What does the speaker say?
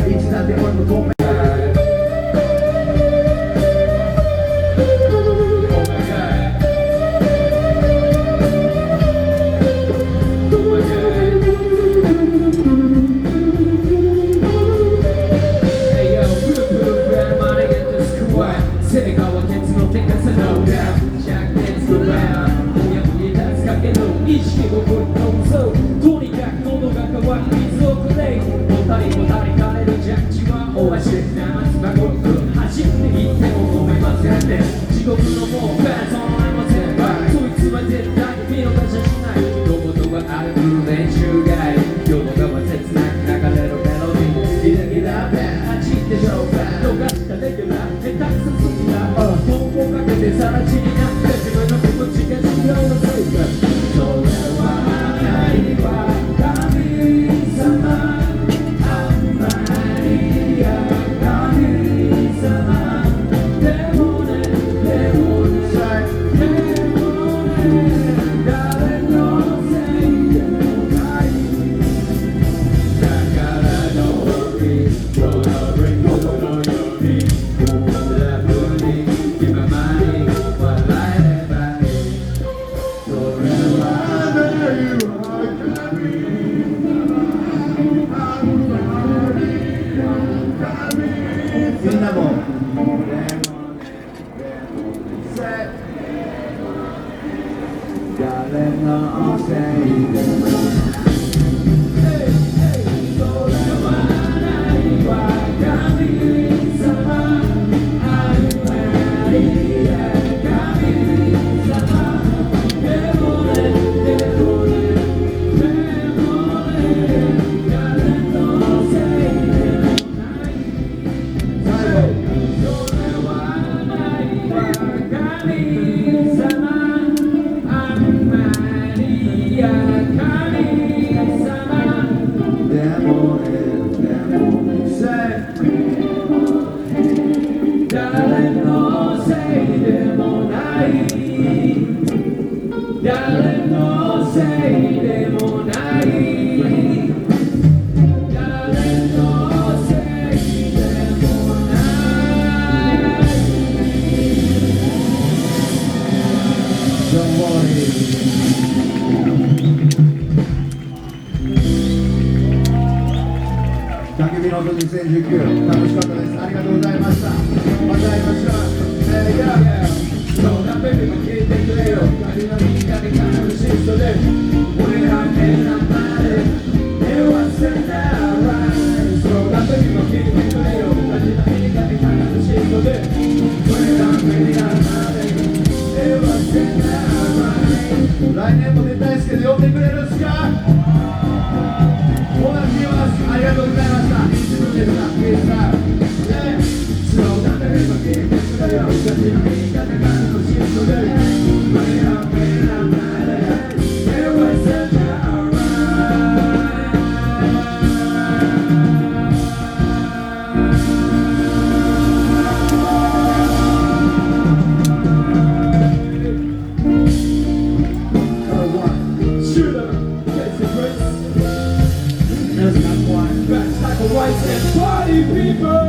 いつだって俺のごめんみんなも誰のせいでもそれはないわ神様あまりや神様でもねでもねでもね誰のせいでもないそれはないわ神様誰のせいでもない誰のせいでもない誰のせいでもない Don't worry焚き火の音2019楽しかったです。ありがとうございました。また会いましょう。そうだベビーも聞いてくれよ。旅のみんなで楽しい人で俺ら目の前で手を忘れたらそうだベビーも聞いてくれよ。旅のみんなで楽しい人で俺ら目の前で手を忘れたら来年も出たいですけど呼んでくれるんすか？ありがとうございました。一部でした。ピースアウト。そうだね、今聞いてくれよ。私の言い方が楽しい人で。俺ら目の前で。It was such a White and party people.